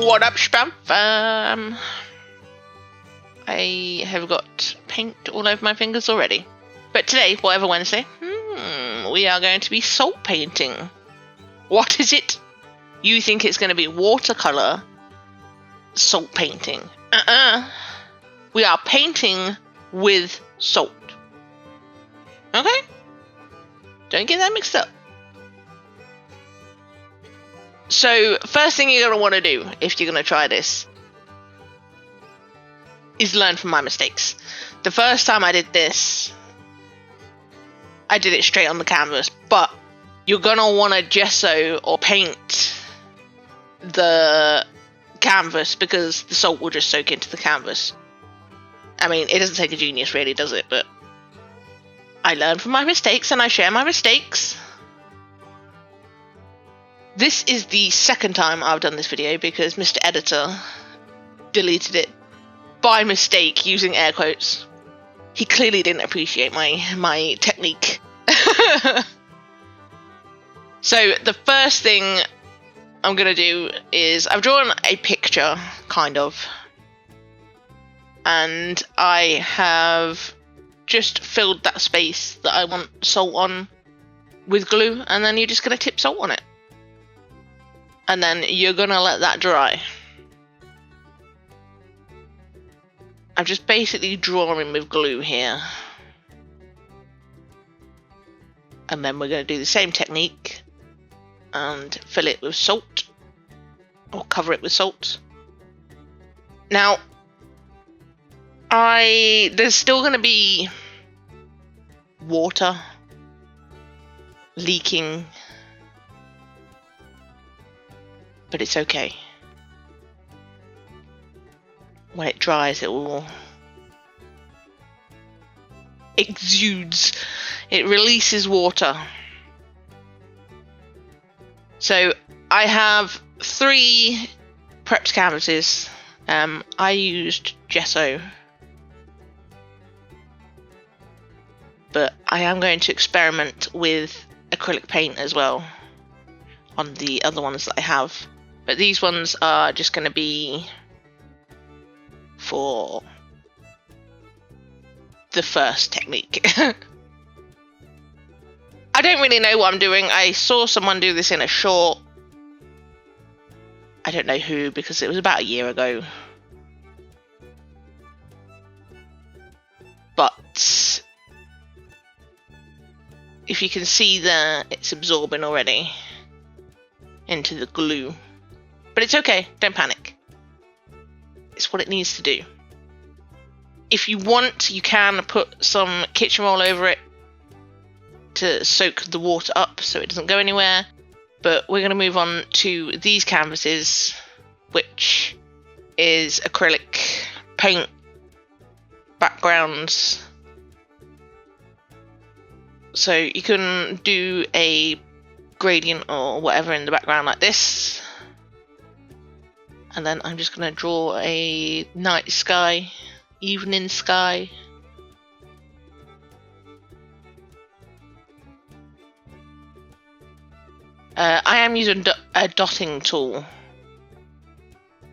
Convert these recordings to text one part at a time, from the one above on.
What up, spam fam? I have got paint all over my fingers already. But today, whatever Wednesday, we are going to be salt painting. What is it? You think it's going to be watercolor salt painting? We are painting with salt. Okay? Don't get that mixed up. So, first thing you're going to want to do, if you're going to try this, is learn from my mistakes. The first time I did this, I did it straight on the canvas, but you're going to want to gesso or paint the canvas because the salt will just soak into the canvas. I mean, it doesn't take a genius really, does it? But I learn from my mistakes and I share my mistakes. This is the second time I've done this video because Mr. Editor deleted it by mistake using air quotes. He clearly didn't appreciate my technique. So the first thing I'm going to do is I've drawn a picture, kind of. And I have just filled that space that I want salt on with glue. And then you're just going to tip salt on it. And then you're going to let that dry. I'm just basically drawing with glue here. And then we're going to do the same technique and fill it with salt. Or cover it with salt. Now, there's still going to be water leaking. But it's okay. When it dries, it will exudes. It releases water. So I have 3 prepped canvases. I used gesso, but I am going to experiment with acrylic paint as well on the other ones that I have. But these ones are just going to be for the first technique. I don't really know what I'm doing. I saw someone do this in a short. I don't know who, because it was about a year ago. But if you can see there, it's absorbing already into the glue. But it's okay, don't panic. It's what it needs to do. If you want, you can put some kitchen roll over it to soak the water up so it doesn't go anywhere. But we're going to move on to these canvases, which is acrylic paint backgrounds. So you can do a gradient or whatever in the background like this. And then I'm just going to draw a night sky, evening sky. I am using a dotting tool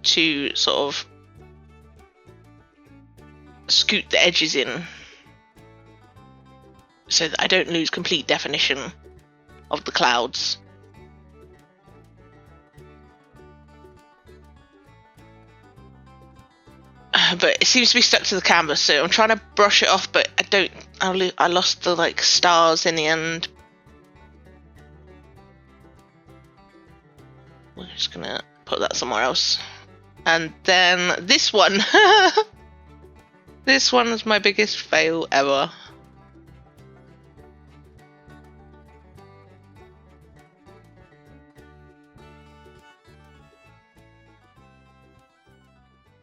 to sort of scoot the edges in so that I don't lose complete definition of the clouds. But it seems to be stuck to the canvas, so I'm trying to brush it off, but I lost the stars in the end. We're just gonna put that somewhere else. And then this one. This one is my biggest fail ever.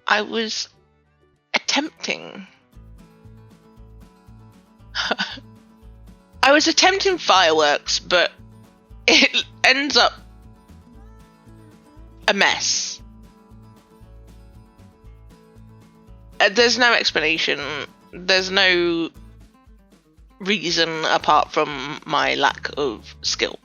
I was attempting fireworks, but it ends up a mess. There's no explanation. There's no reason apart from my lack of skill.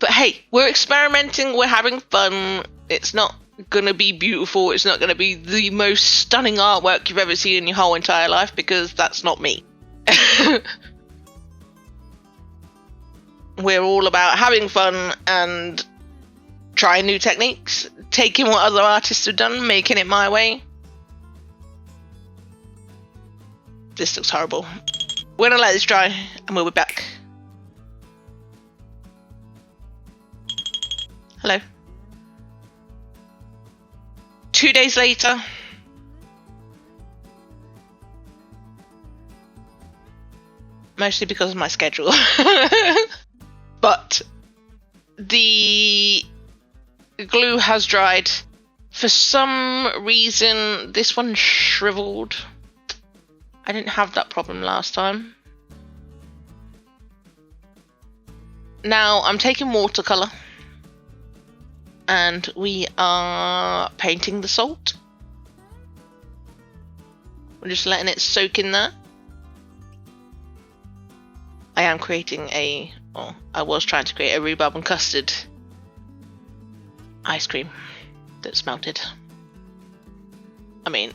But hey, we're experimenting, we're having fun. It's not gonna be beautiful, it's not gonna be the most stunning artwork you've ever seen in your whole entire life, because that's not me. We're all about having fun and trying new techniques, taking what other artists have done, making it my way. This looks horrible. We're gonna let this dry and we'll be back. Hello. 2 days later. Mostly because of my schedule. But the glue has dried. For some reason, this one shriveled. I didn't have that problem last time. Now I'm taking watercolor and we are painting the salt. We're just letting it soak in there. I am creating I was trying to create a rhubarb and custard ice cream that's melted. I mean,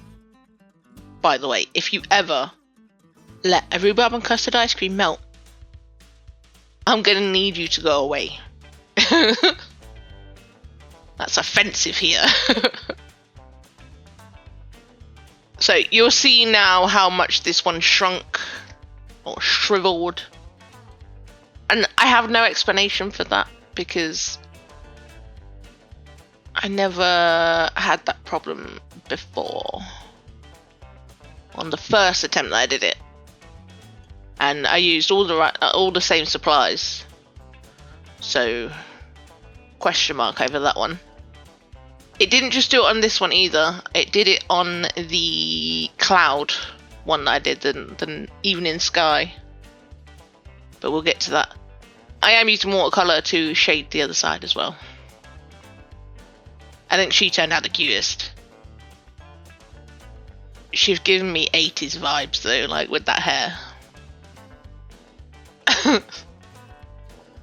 by the way, if you ever let a rhubarb and custard ice cream melt, I'm gonna need you to go away. That's offensive here. So you'll see now how much this one shrunk or shriveled. And I have no explanation for that because I never had that problem before. On the first attempt that I did it, and I used all the same supplies, so question mark over that one. It didn't just do it on this one either, it did it on the cloud one that I did, the evening sky, but we'll get to that. I am using watercolor to shade the other side as well. I think she turned out the cutest. She's giving me 80s vibes though, like with that hair.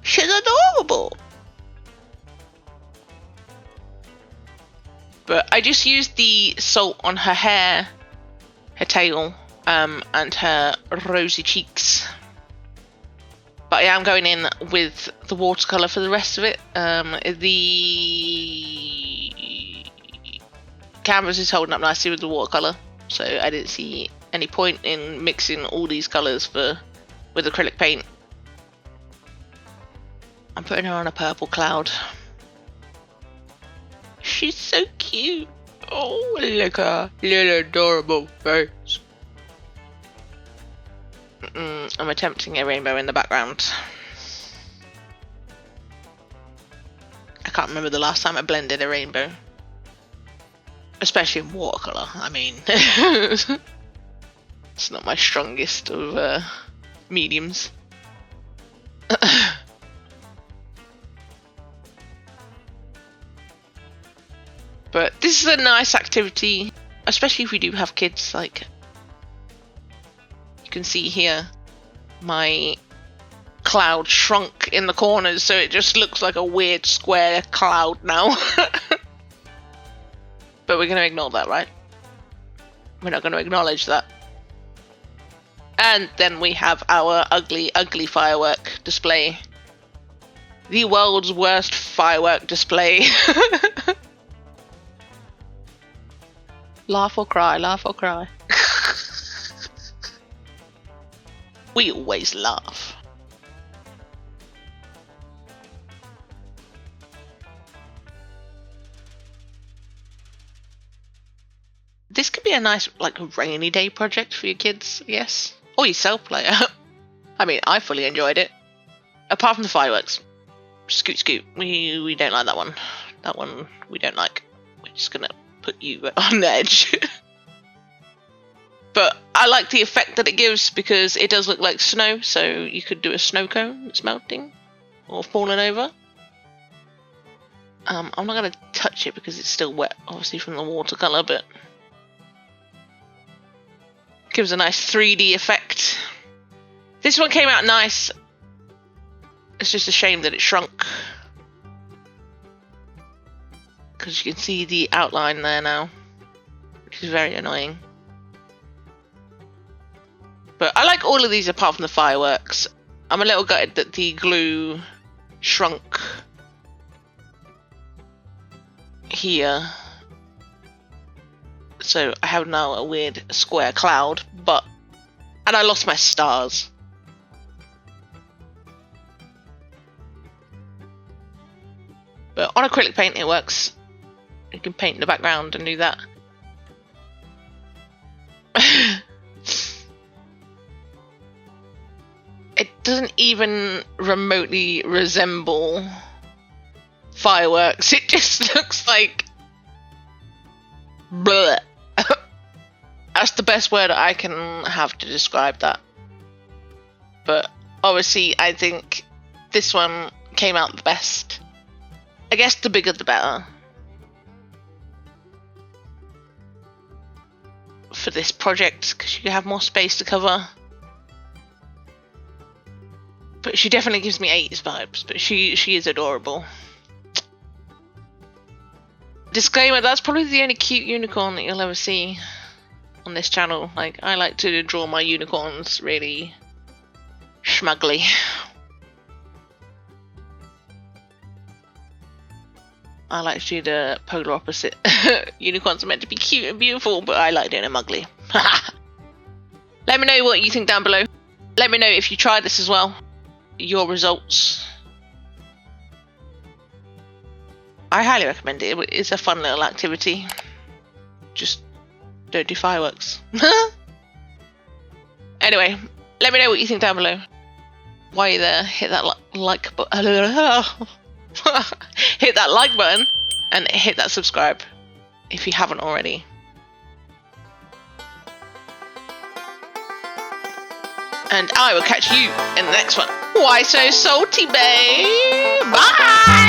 She's adorable! But I just used the salt on her hair, her tail, and her rosy cheeks. But I am going in with the watercolour for the rest of it. The canvas is holding up nicely with the watercolour, so I didn't see any point in mixing all these colours with acrylic paint. I'm putting her on a purple cloud. She's so cute. Oh, look at her little adorable face. I'm attempting a rainbow in the background. I can't remember the last time I blended a rainbow. Especially in watercolour, I mean. It's not my strongest of mediums. But this is a nice activity, especially if we do have kids. Like, you can see here, my cloud shrunk in the corners, so it just looks like a weird square cloud now. But we're going to ignore that, right? We're not going to acknowledge that. And then we have our ugly, ugly firework display. The world's worst firework display. Laugh or cry, laugh or cry. We always laugh. This could be a nice, like, rainy day project for your kids, yes? Or yourself, player. I mean, I fully enjoyed it. Apart from the fireworks. Scoot, scoot. We don't like that one. That one we don't like. We're just gonna put you on the edge. But I like the effect that it gives because it does look like snow, so you could do a snow cone that's melting or falling over. I'm not going to touch it because it's still wet, obviously, from the watercolour, but gives a nice 3D effect. This one came out nice. It's just a shame that it shrunk. because you can see the outline there now, which is very annoying. But I like all of these apart from the fireworks. I'm a little gutted that the glue shrunk here. So I have now a weird square cloud, and I lost my stars. But on acrylic paint it works. You can paint in the background and do that. It doesn't even remotely resemble fireworks. It just looks like bleh. That's the best word I can have to describe that. But obviously I think this one came out the best. I guess the bigger the better for this project, because you have more space to cover. But she definitely gives me 80s vibes, but she is adorable. Disclaimer, that's probably the only cute unicorn that you'll ever see on this channel. Like, I like to draw my unicorns really schmuggly. I like to do the polar opposite. Unicorns are meant to be cute and beautiful, but I like doing them ugly. Let me know what you think down below. Let me know if you tried this as well. Your results. I highly recommend it. It's a fun little activity. Just don't do fireworks. Anyway, let me know what you think down below. While you're there, hit that like button. Hit that like button and hit that subscribe if you haven't already. And I will catch you in the next one. Why so salty, babe? Bye!